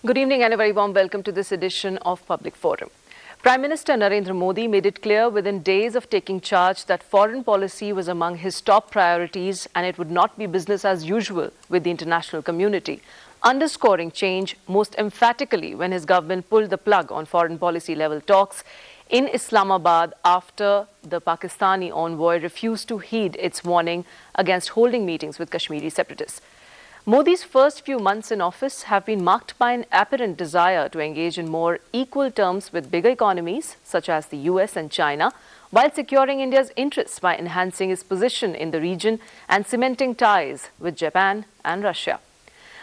Good evening and a very warm welcome to this edition of Public Forum. Prime Minister Narendra Modi made it clear within days of taking charge that foreign policy was among his top priorities and it would not be business as usual with the international community, underscoring change most emphatically when his government pulled the plug on foreign policy level talks in Islamabad after the Pakistani envoy refused to heed its warning against holding meetings with Kashmiri separatists. Modi's first few months in office have been marked by an apparent desire to engage in more equal terms with bigger economies such as the US and China, while securing India's interests by enhancing its position in the region and cementing ties with Japan and Russia.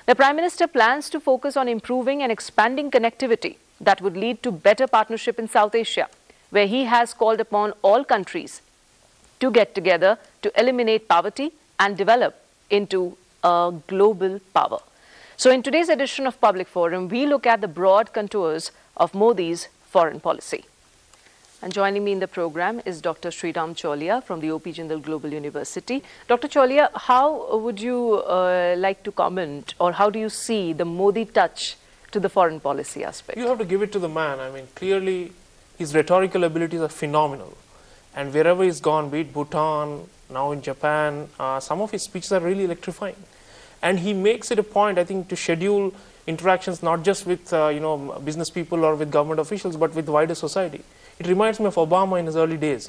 The Prime Minister plans to focus on improving and expanding connectivity that would lead to better partnership in South Asia, where he has called upon all countries to get together to eliminate poverty and develop into a global power. So in today's edition of Public Forum, we look at the broad contours of Modi's foreign policy. And joining me in the program is Dr. Sreeram Chaulia from the O.P. Jindal Global University. Dr. Chaulia, how would you like to comment, or how do you see the Modi touch to the foreign policy aspect? You have to give it to the man. I mean, clearly his rhetorical abilities are phenomenal. And wherever he's gone, be it Bhutan, now in Japan, some of his speeches are really electrifying. And he makes it a point, I think, to schedule interactions not just with business people or with government officials, but with wider society. It reminds me of Obama in his early days.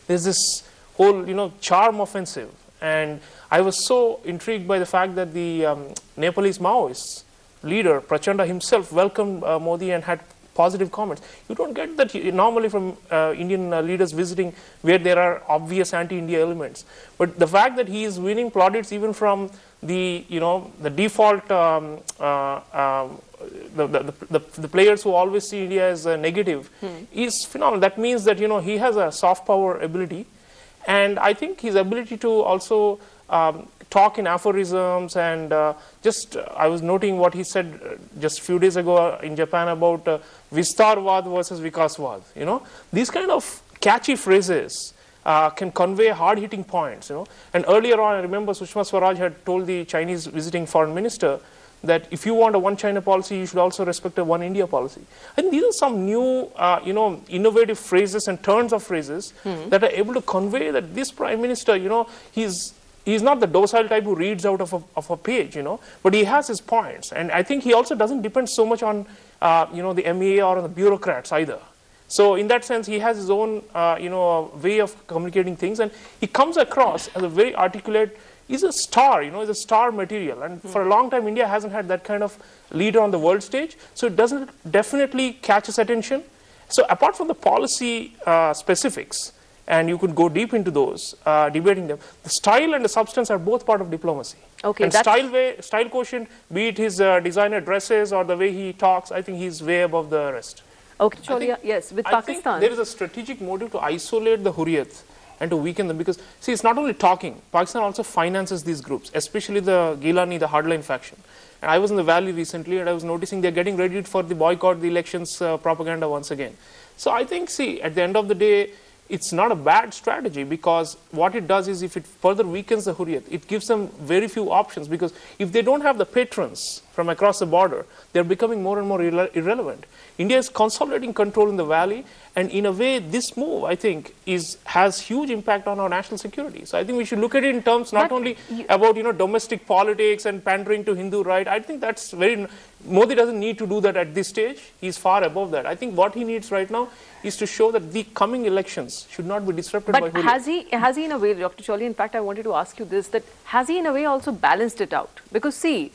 There's this whole charm offensive, and I was so intrigued by the fact that the Nepalese Maoist leader Prachanda himself welcomed Modi and had positive comments. You don't get that normally from Indian leaders visiting where there are obvious anti-India elements. But the fact that he is winning plaudits even from the default the players who always see India as negative is phenomenal. That means that he has a soft power ability, and I think his ability to also talk in aphorisms and I was noting what he said just a few days ago in Japan about Vistarvad versus Vikasvad. These kind of catchy phrases can convey hard-hitting points. And earlier on, I remember Sushma Swaraj had told the Chinese visiting foreign minister that if you want a one China policy, you should also respect a one India policy. I think these are some new, innovative phrases and turns of phrases that are able to convey that this prime minister, he's not the docile type who reads out of a page, but he has his points. And I think he also doesn't depend so much on, the MEA or on the bureaucrats either. So in that sense, he has his own, way of communicating things, and he comes across as a very articulate. He's a star, he's a star material. And for a long time, India hasn't had that kind of leader on the world stage. So it doesn't definitely catch his attention. So apart from the policy specifics, and you could go deep into those, debating them, the style and the substance are both part of diplomacy. Okay, and style quotient, be it his designer dresses or the way he talks, I think he's way above the rest. Okay, Chaulia, yes, with Pakistan. I think there is a strategic motive to isolate the Hurriyat and to weaken them, because, see, it's not only talking. Pakistan also finances these groups, especially the Gilani, the hardline faction. And I was in the valley recently, and I was noticing they're getting ready for the boycott the elections propaganda once again. So I think, see, at the end of the day, it's not a bad strategy, because what it does is if it further weakens the Hurriyat, it gives them very few options, because if they don't have the patrons from across the border, they're becoming more and more irrelevant. India is consolidating control in the valley, and in a way, this move, I think, has huge impact on our national security. So I think we should look at it in terms not only about domestic politics and pandering to Hindu right. I think that's Modi doesn't need to do that at this stage. He's far above that. I think what he needs right now is to show that the coming elections should not be disrupted by Hurriyat. But has he in a way, Dr. Chaulia, in fact, I wanted to ask you this, that has he in a way also balanced it out? Because see,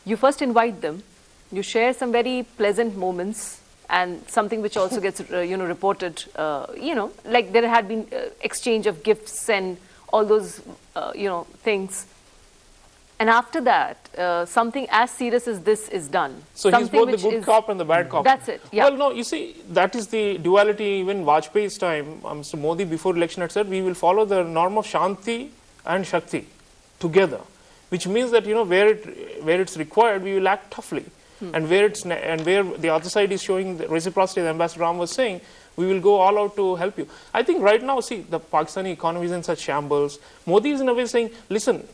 you first invite them, you share some very pleasant moments, and something which also gets reported, like there had been exchange of gifts and all those things. And after that, something as serious as this is done. So he's both the good cop and the bad cop. That's it. Yeah. Well, no, you see, that is the duality. Even Vajpayee's time, Mr. Modi before election had said, we will follow the norm of Shanti and Shakti together, which means that where it's required, we will act toughly. And where the other side is showing the reciprocity, as Ambassador Ram was saying, we will go all out to help you. I think right now, see, the Pakistani economy is in such shambles. Modi is in a way saying, listen,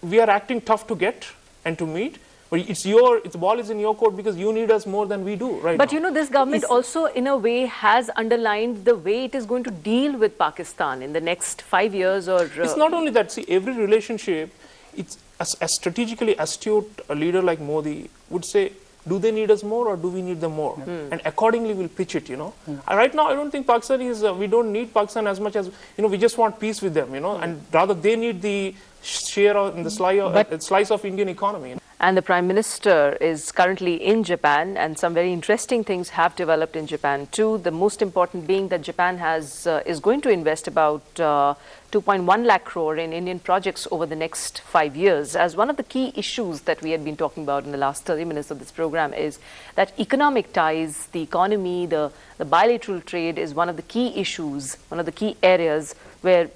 we are acting tough to get and to meet, But the ball is in your court because you need us more than we do right But now. you know, this government also, in a way, has underlined the way it is going to deal with Pakistan in the next 5 years or... It's not only that. See, every relationship, it's a strategically astute leader like Modi would say, do they need us more or do we need them more? And accordingly we'll pitch it, Right now, I don't think Pakistan is, we don't need Pakistan as much as, we just want peace with them, and rather they need the share in the slice of Indian economy. And the Prime Minister is currently in Japan, and some very interesting things have developed in Japan too. The most important being that Japan is going to invest about 2.1 lakh crore in Indian projects over the next 5 years. As one of the key issues that we had been talking about in the last 30 minutes of this program is that economic ties, the economy, the bilateral trade is one of the key issues, one of the key areas where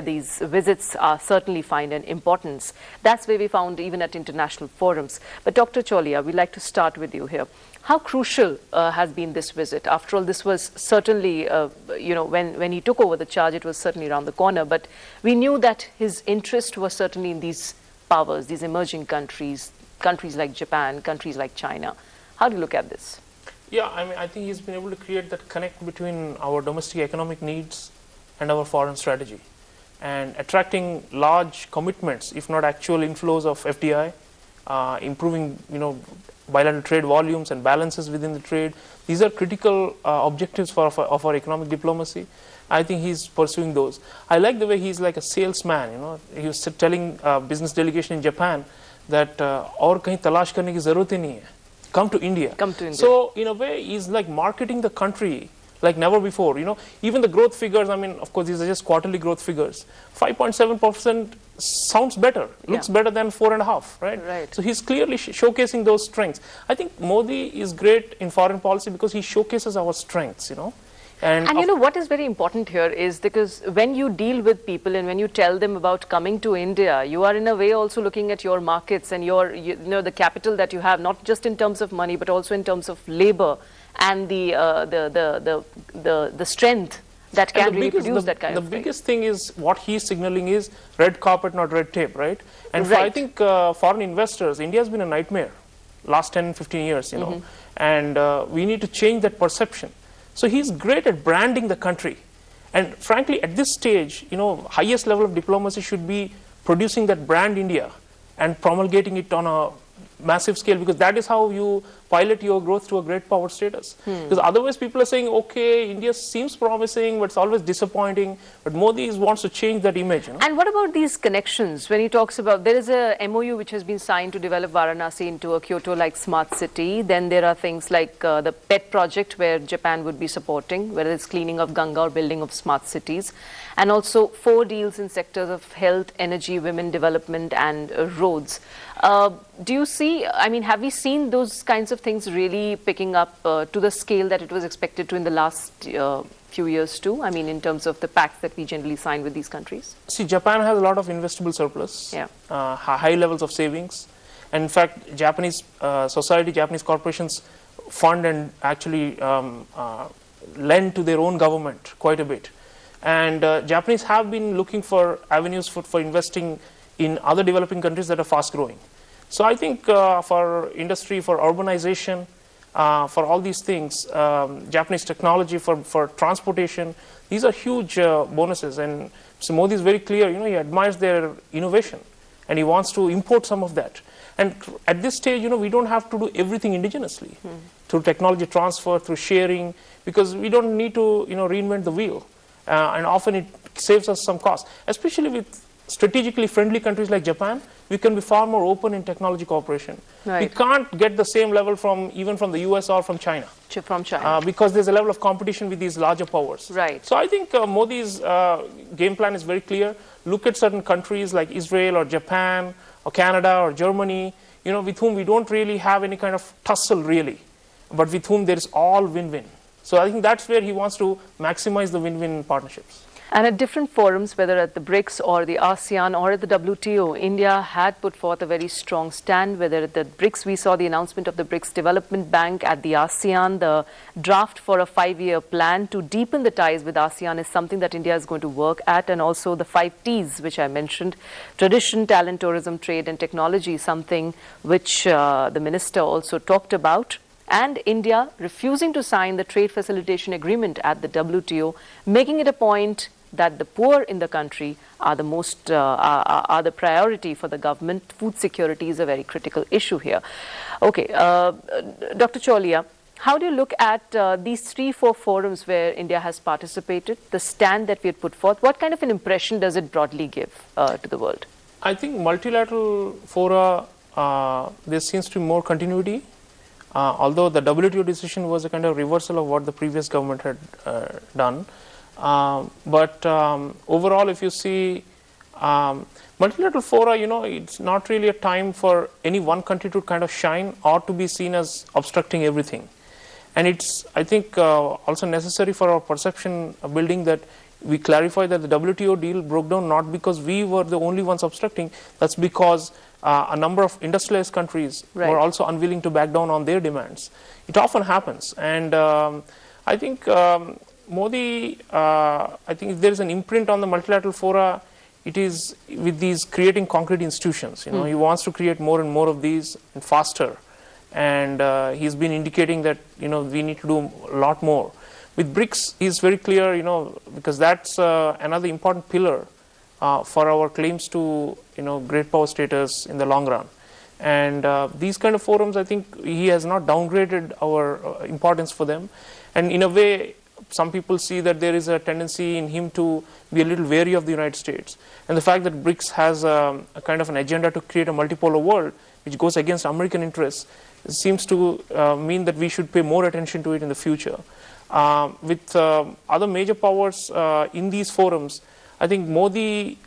these visits are certainly find an importance. That's where we found even at international forums. But Dr. Chaulia, we'd like to start with you here. How crucial has been this visit? After all, this was certainly, when he took over the charge, it was certainly around the corner. But we knew that his interest was certainly in these powers, these emerging countries, countries like Japan, countries like China. How do you look at this? Yeah, I mean, I think he's been able to create that connect between our domestic economic needs and our foreign strategy, and attracting large commitments, if not actual inflows of FDI, improving, bilateral trade volumes and balances within the trade. These are critical objectives of our economic diplomacy. I think he's pursuing those. I like the way he's like a salesman. He was telling business delegation in Japan that aur kahin talash karne ki zarurat hi nahi hai. Come to India. Come to India. So in a way, he's like marketing the country like never before. Even the growth figures, I mean, of course, these are just quarterly growth figures. 5.7% sounds better, looks better than 4.5%, right? Right. So he's clearly showcasing those strengths. I think Modi is great in foreign policy because he showcases our strengths, And what is very important here is because when you deal with people and when you tell them about coming to India, you are in a way also looking at your markets and the capital that you have, not just in terms of money, but also in terms of labor and the strength that can really produce that kind of thing. The biggest thing is what he's signaling is red carpet, not red tape, right? And Right. I think foreign investors, India has been a nightmare last 10, 15 years, and we need to change that perception. So he's great at branding the country. And frankly, at this stage, highest level of diplomacy should be producing that brand India and promulgating it on a massive scale, because that is how you pilot your growth to a great power status. Because otherwise people are saying, okay, India seems promising, but it's always disappointing. But Modi wants to change that image. And what about these connections? When he talks about, there is a MOU which has been signed to develop Varanasi into a Kyoto-like smart city. Then there are things like the PET project where Japan would be supporting, whether it's cleaning of Ganga or building of smart cities. And also 4 deals in sectors of health, energy, women development and roads. Do you see, I mean, have we seen those kinds of things really picking up to the scale that it was expected to in the last few years too? I mean, in terms of the pacts that we generally sign with these countries? See, Japan has a lot of investable surplus, high levels of savings. And in fact, Japanese society, Japanese corporations fund and actually lend to their own government quite a bit. And Japanese have been looking for avenues for investing in other developing countries that are fast growing. So I think for industry, for urbanization, for all these things, Japanese technology for transportation, these are huge bonuses. And Mr. Modi is very clear, he admires their innovation and he wants to import some of that. And at this stage, we don't have to do everything indigenously through technology transfer, through sharing, because we don't need to, reinvent the wheel. And often it saves us some cost, especially with strategically friendly countries like Japan. We can be far more open in technology cooperation. Right. We can't get the same level even from the US or from China. From China. Because there's a level of competition with these larger powers. Right. So I think Modi's game plan is very clear. Look at certain countries like Israel or Japan or Canada or Germany, with whom we don't really have any kind of tussle really, but with whom there is all win-win. So I think that's where he wants to maximize the win-win partnerships. And at different forums, whether at the BRICS or the ASEAN or at the WTO, India had put forth a very strong stand. Whether at the BRICS, we saw the announcement of the BRICS Development Bank. At the ASEAN, the draft for a 5-year plan to deepen the ties with ASEAN is something that India is going to work at. And also the 5 Ts, which I mentioned, tradition, talent, tourism, trade and technology, something which the minister also talked about. And India refusing to sign the trade facilitation agreement at the WTO, making it a point that the poor in the country are the most are the priority for the government. Food security is a very critical issue here. Okay, Dr. Chaulia, how do you look at these 3-4 forums where India has participated, the stand that we had put forth? What kind of an impression does it broadly give to the world? I think multilateral fora, there seems to be more continuity. Although the WTO decision was a kind of reversal of what the previous government had done. But overall, if you see multilateral fora, it's not really a time for any one country to kind of shine or to be seen as obstructing everything. And it's, I think, also necessary for our perception building that we clarify that the WTO deal broke down not because we were the only ones obstructing, that's because a number of industrialized countries were also unwilling to back down on their demands. It often happens. And I think Modi, I think if there is an imprint on the multilateral fora, it is with these creating concrete institutions. He wants to create more and more of these and faster. And he's been indicating that, we need to do a lot more. With BRICS, he's very clear, because that's another important pillar for our claims to, great power status in the long run. And these kind of forums, I think he has not downgraded our importance for them. And in a way, some people see that there is a tendency in him to be a little wary of the United States. And the fact that BRICS has a kind of an agenda to create a multipolar world, which goes against American interests, seems to mean that we should pay more attention to it in the future. With other major powers in these forums, I think Modi,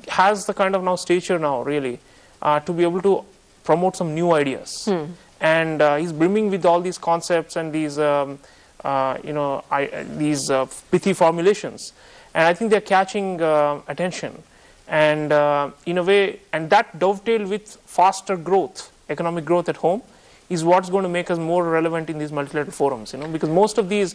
has the kind of now stature now, really, to be able to promote some new ideas. And he's brimming with all these concepts and these, these pithy formulations. And I think they're catching attention. And in a way, and that dovetail with faster growth, economic growth at home, is what's going to make us more relevant in these multilateral forums, because most of these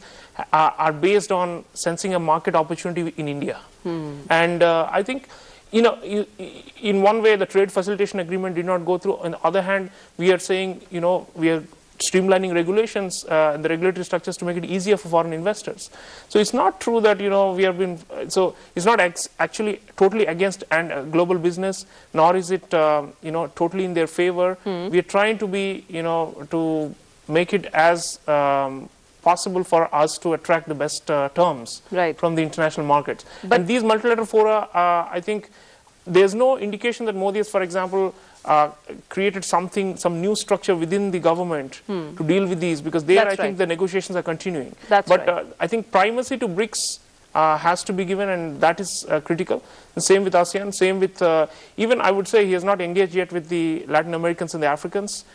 are based on sensing a market opportunity in India. And I think, in one way, the trade facilitation agreement did not go through. On the other hand, we are saying, we are streamlining regulations, the regulatory structures to make it easier for foreign investors. So it's not true that, we have been, so it's not actually totally against global business, nor is it, totally in their favor. We are trying to be, to make it as possible for us to attract the best terms from the international markets. But and these multilateral fora, I think there's no indication that Modi has, for example, created some new structure within the government to deal with these, because there I think the negotiations are continuing. But I think primacy to BRICS has to be given, and that is critical. The same with ASEAN, same with even I would say he has not engaged yet with the Latin Americans and the Africans.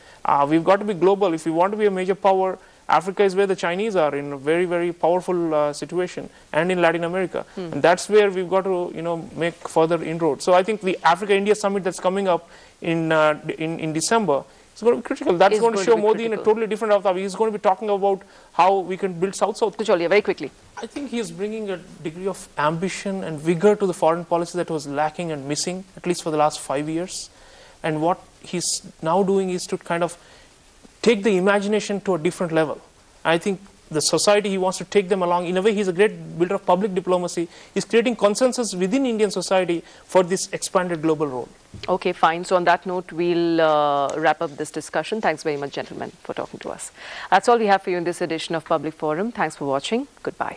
We've got to be global. If we want to be a major power, Africa is where the Chinese are in a very, very powerful situation, and in Latin America. And that's where we've got to, make further inroads. So I think the Africa-India summit that's coming up in December is going to be critical. That's going to show Modi in a totally different avatar. He's going to be talking about how we can build South-South. Chaulia, very quickly. I think he is bringing a degree of ambition and vigor to the foreign policy that was lacking and missing, at least for the last 5 years. And what he's now doing is to kind of take the imagination to a different level. I think the society, he wants to take them along. In a way, he's a great builder of public diplomacy. He's creating consensus within Indian society for this expanded global role. Okay, fine. So on that note, we'll wrap up this discussion. Thanks very much, gentlemen, for talking to us. That's all we have for you in this edition of Public Forum. Thanks for watching. Goodbye.